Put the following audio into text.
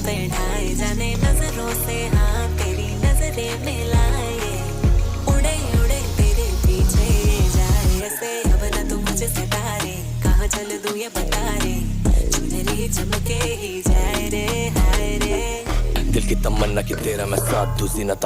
पे ढाए जाने नजरों से हाँ तेरी नजरें मिलाए उड़े उड़े तेरे पीछे जाए ऐसे अब ना तू मुझे सितारे कहाँ चल दूँ ये बता रे चुनरी चमके ही जाए रे हाय रे दिल की तमन्ना कि तेरा मैं साथ दूं जीनत